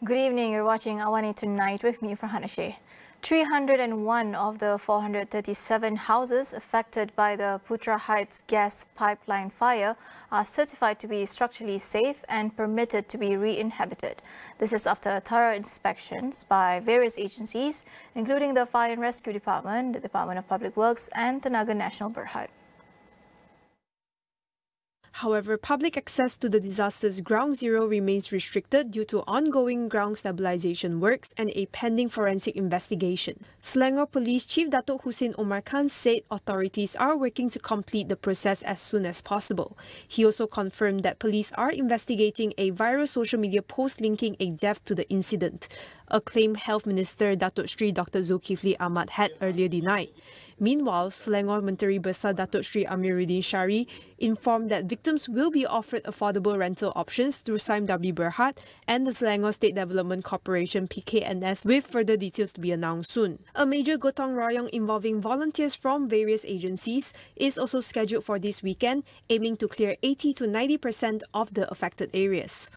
Good evening, you're watching AWANI Tonight with me, Farhana Sheikh. 301 of the 437 houses affected by the Putra Heights gas pipeline fire are certified to be structurally safe and permitted to be re-inhabited. This is after thorough inspections by various agencies, including the Fire and Rescue Department, the Department of Public Works and Tenaga Nasional Berhad. However, public access to the disaster's ground zero remains restricted due to ongoing ground stabilization works and a pending forensic investigation. Selangor Police Chief Datuk Hussein Omar Khan said authorities are working to complete the process as soon as possible. He also confirmed that police are investigating a viral social media post linking a death to the incident, a claim Health Minister Datuk Sri Dr. Zulkifli Ahmad had earlier denied. Meanwhile, Selangor Menteri Besar Datuk Sri Amiruddin Shari informed that victims will be offered affordable rental options through Saim W. Berhad and the Selangor State Development Corporation PKNS, with further details to be announced soon. A major gotong royong involving volunteers from various agencies is also scheduled for this weekend, aiming to clear 80 to 90% of the affected areas.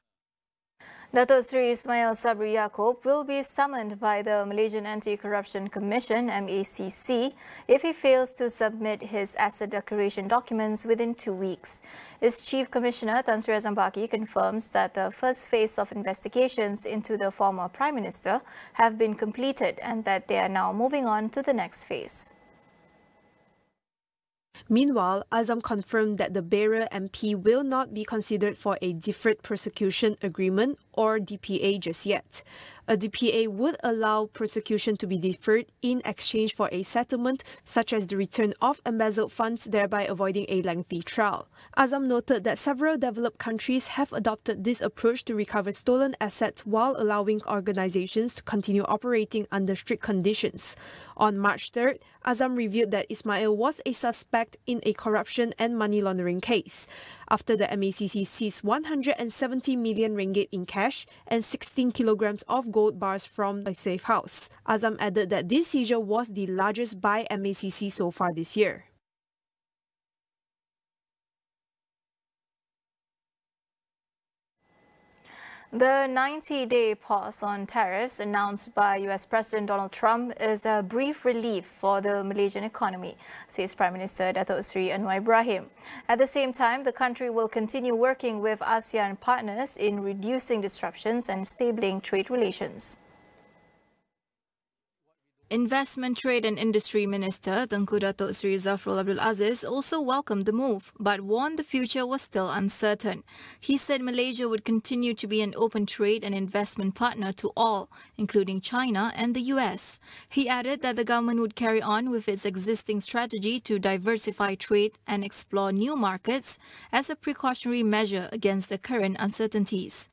Datuk Sri Ismail Sabri Yaakob will be summoned by the Malaysian Anti-Corruption Commission (MACC) if he fails to submit his asset declaration documents within 2 weeks. Its Chief Commissioner Tan Sri Azam Baki confirms that the first phase of investigations into the former Prime Minister have been completed and that they are now moving on to the next phase. Meanwhile, Azam confirmed that the bearer MP will not be considered for a deferred prosecution agreement or DPA just yet. A DPA would allow prosecution to be deferred in exchange for a settlement such as the return of embezzled funds, thereby avoiding a lengthy trial. Azam noted that several developed countries have adopted this approach to recover stolen assets while allowing organizations to continue operating under strict conditions. On March 3rd, Azam revealed that Ismail was a suspect in a corruption and money laundering case, after the MACC seized 170 million ringgit in cash and 16 kilograms of gold bars from a safe house. Azam added that this seizure was the largest by MACC so far this year. The 90-day pause on tariffs announced by US President Donald Trump is a brief relief for the Malaysian economy, says Prime Minister Datuk Seri Anwar Ibrahim. At the same time, the country will continue working with ASEAN partners in reducing disruptions and stabling trade relations. Investment, Trade and Industry Minister Tengku Datuk Seri Zafrul Abdul Aziz also welcomed the move, but warned the future was still uncertain. He said Malaysia would continue to be an open trade and investment partner to all, including China and the US. He added that the government would carry on with its existing strategy to diversify trade and explore new markets as a precautionary measure against the current uncertainties.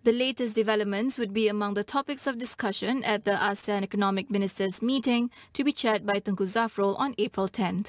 The latest developments would be among the topics of discussion at the ASEAN Economic Ministers meeting to be chaired by Tengku Zafrul on April 10th.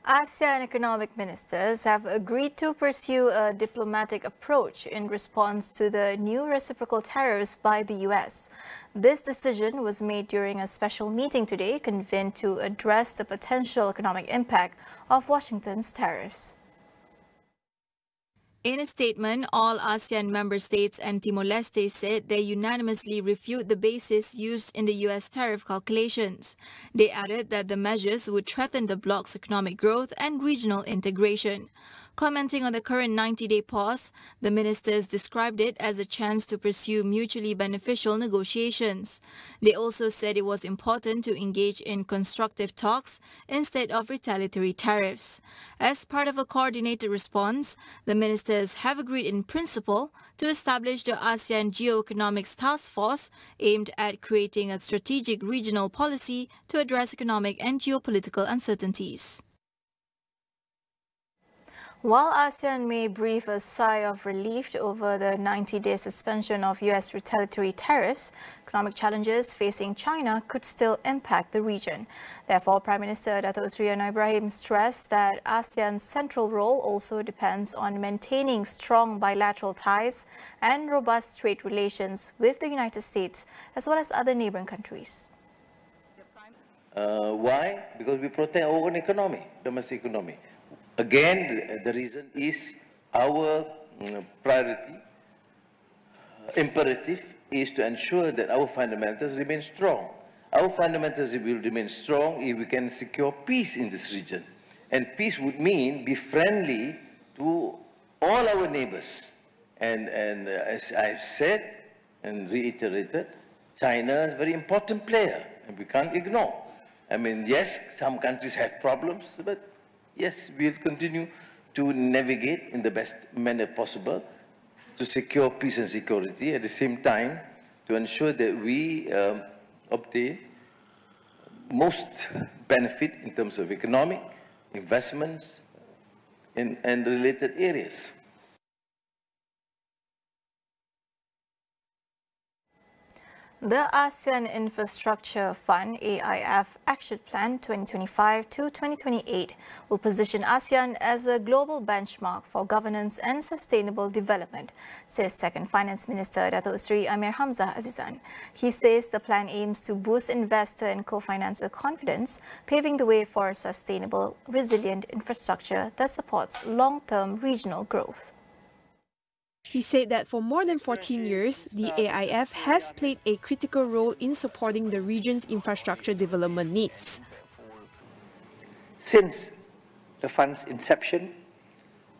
ASEAN economic ministers have agreed to pursue a diplomatic approach in response to the new reciprocal tariffs by the US. This decision was made during a special meeting today convened to address the potential economic impact of Washington's tariffs. In a statement, all ASEAN member states and Timor-Leste said they unanimously refute the basis used in the US tariff calculations. They added that the measures would threaten the bloc's economic growth and regional integration. Commenting on the current 90-day pause, the ministers described it as a chance to pursue mutually beneficial negotiations. They also said it was important to engage in constructive talks instead of retaliatory tariffs. As part of a coordinated response, the ministers have agreed in principle to establish the ASEAN Geoeconomics Task Force aimed at creating a strategic regional policy to address economic and geopolitical uncertainties. While ASEAN may breathe a sigh of relief over the 90-day suspension of US retaliatory tariffs, economic challenges facing China could still impact the region. Therefore, Prime Minister Datuk Seri Anwar Ibrahim stressed that ASEAN's central role also depends on maintaining strong bilateral ties and robust trade relations with the United States as well as other neighbouring countries. Why? Because we protect our own economy, domestic economy. Again, the reason is our priority, imperative is to ensure that our fundamentals remain strong. Our fundamentals will remain strong if we can secure peace in this region. And peace would mean be friendly to all our neighbors. And as I've said and reiterated, China is a very important player and we can't ignore. I mean, yes, some countries have problems, but yes, we'll continue to navigate in the best manner possible to secure peace and security, at the same time to ensure that we obtain most benefit in terms of economic, investments, and related areas. The ASEAN Infrastructure Fund AIF Action Plan 2025 to 2028 will position ASEAN as a global benchmark for governance and sustainable development, says Second Finance Minister Datuk Seri Amir Hamzah Azizan. He says the plan aims to boost investor and co-financer confidence, paving the way for sustainable, resilient infrastructure that supports long-term regional growth. He said that for more than 14 years, the AIF has played a critical role in supporting the region's infrastructure development needs. Since the fund's inception,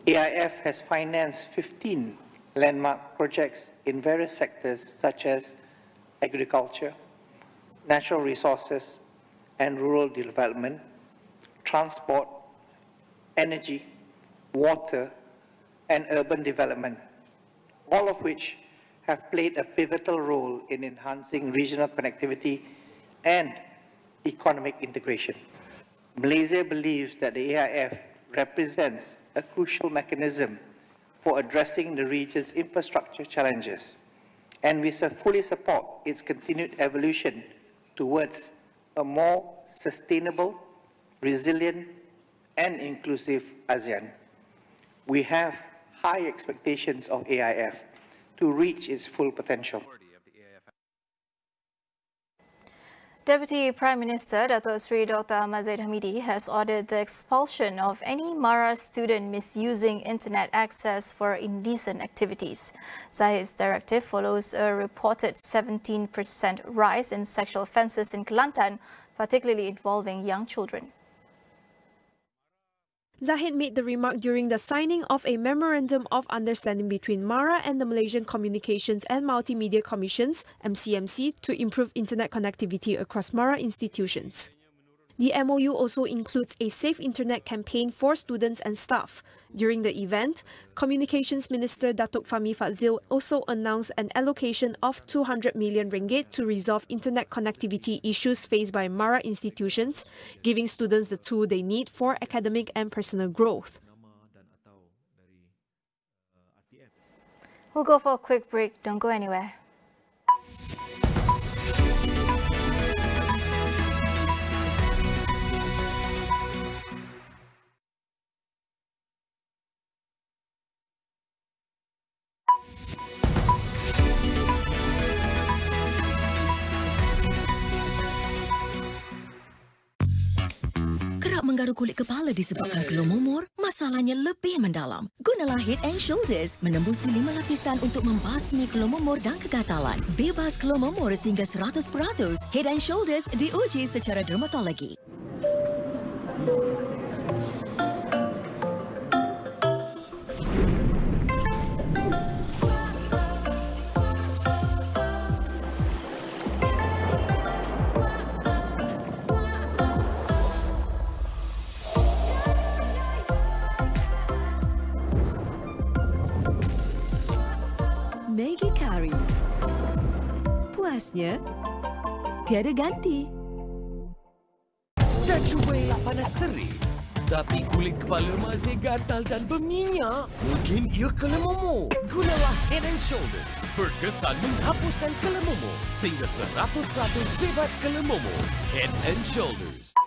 AIF has financed 15 landmark projects in various sectors such as agriculture, natural resources and rural development, transport, energy, water, and urban development, all of which have played a pivotal role in enhancing regional connectivity and economic integration. Malaysia believes that the AIF represents a crucial mechanism for addressing the region's infrastructure challenges, and we fully support its continued evolution towards a more sustainable, resilient, and inclusive ASEAN. We have high expectations of AIF to reach its full potential. Deputy Prime Minister Datuk Seri Dr. Ahmad Zahid Hamidi has ordered the expulsion of any MARA student misusing internet access for indecent activities. Zahid's directive follows a reported 17% rise in sexual offences in Kelantan, particularly involving young children. Zahid made the remark during the signing of a Memorandum of Understanding between MARA and the Malaysian Communications and Multimedia Commissions, MCMC, to improve internet connectivity across MARA institutions. The MOU also includes a safe internet campaign for students and staff. During the event, Communications Minister Datuk Fahmi Fadzil also announced an allocation of 200 million ringgit to resolve internet connectivity issues faced by MARA institutions, giving students the tool they need for academic and personal growth. We'll go for a quick break. Don't go anywhere. Menggaruk kulit kepala disebabkan kelumumur, masalahnya lebih mendalam. Gunalah Head and Shoulders menembusi 5 lapisan untuk membasmi kelumumur dan kegatalan. Bebas kelumumur sehingga 100%. Head and Shoulders diuji secara dermatologi. Puasnya tiada ganti. Dah cuba elak panas terik? Tapi kulit kepala masih gatal dan berminyak. Mungkin ia kelemomo. Gunalah Head and Shoulders. Berkesan menghapuskan kelemomo sehingga 100% bebas kelemomo. Head and Shoulders.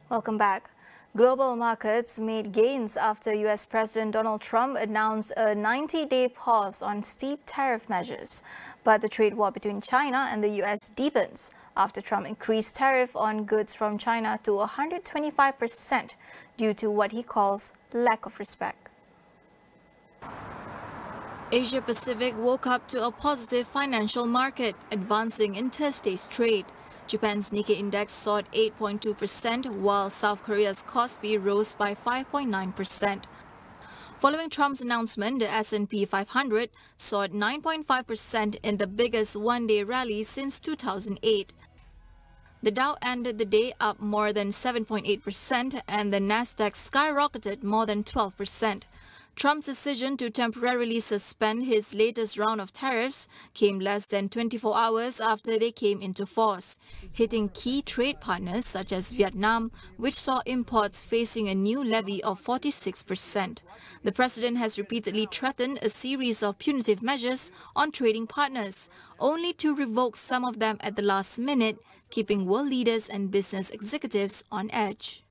Welcome back. Global markets made gains after US President Donald Trump announced a 90-day pause on steep tariff measures. But the trade war between China and the US deepens after Trump increased tariff on goods from China to 125% due to what he calls lack of respect. Asia Pacific woke up to a positive financial market, advancing interstate trade. Japan's Nikkei index soared 8.2%, while South Korea's Kospi rose by 5.9%. Following Trump's announcement, the S&P 500 soared 9.5% in the biggest one-day rally since 2008. The Dow ended the day up more than 7.8%, and the Nasdaq skyrocketed more than 12%. Trump's decision to temporarily suspend his latest round of tariffs came less than 24 hours after they came into force, hitting key trade partners such as Vietnam, which saw imports facing a new levy of 46%. The president has repeatedly threatened a series of punitive measures on trading partners, only to revoke some of them at the last minute, keeping world leaders and business executives on edge.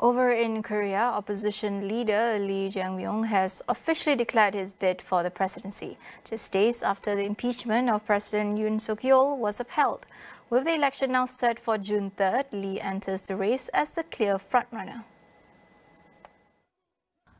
Over in Korea, opposition leader Lee Jae-myung has officially declared his bid for the presidency, just days after the impeachment of President Yoon Suk-yeol was upheld. With the election now set for June 3rd, Lee enters the race as the clear frontrunner.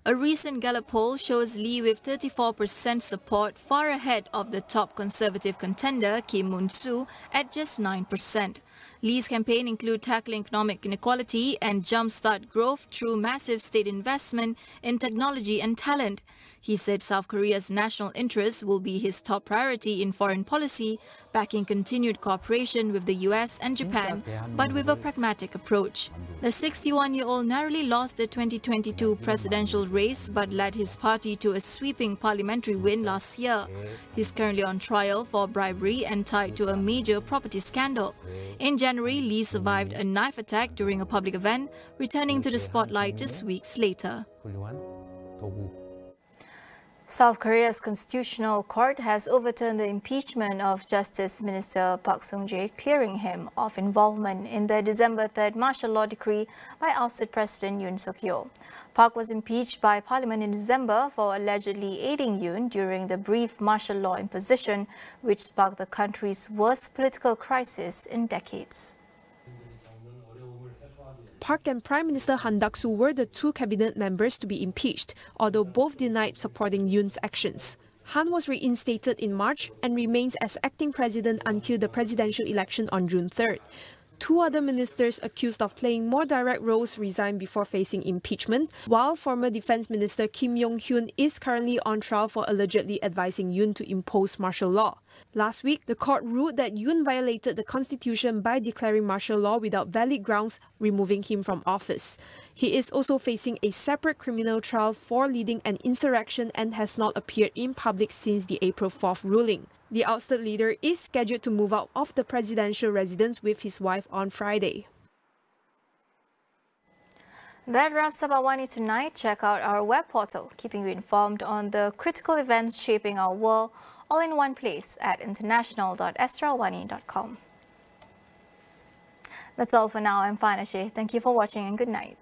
A recent Gallup poll shows Lee with 34% support, far ahead of the top conservative contender Kim Moon-soo at just 9%. Lee's campaign includes tackling economic inequality and jumpstart growth through massive state investment in technology and talent. He said South Korea's national interest will be his top priority in foreign policy, backing continued cooperation with the US and Japan, but with a pragmatic approach. The 61-year-old narrowly lost the 2022 presidential race but led his party to a sweeping parliamentary win last year. He's currently on trial for bribery and tied to a major property scandal. In January, Lee survived a knife attack during a public event, returning to the spotlight just weeks later. South Korea's Constitutional Court has overturned the impeachment of Justice Minister Park Sung-jae, clearing him of involvement in the December 3rd martial law decree by ousted President Yoon Suk-yeol. Park was impeached by Parliament in December for allegedly aiding Yoon during the brief martial law imposition, which sparked the country's worst political crisis in decades. Park and Prime Minister Han Duck-soo were the two cabinet members to be impeached, although both denied supporting Yoon's actions. Han was reinstated in March and remains as acting president until the presidential election on June 3rd. Two other ministers accused of playing more direct roles resigned before facing impeachment, while former Defense Minister Kim Yong-hyun is currently on trial for allegedly advising Yoon to impose martial law. Last week, the court ruled that Yoon violated the constitution by declaring martial law without valid grounds, removing him from office. He is also facing a separate criminal trial for leading an insurrection and has not appeared in public since the April 4th ruling. The ousted leader is scheduled to move out of the presidential residence with his wife on Friday. That wraps up AWANI tonight. Check out our web portal, keeping you informed on the critical events shaping our world, all in one place at international.astrawani.com. That's all for now. I'm Farhana Sheikh. Thank you for watching and good night.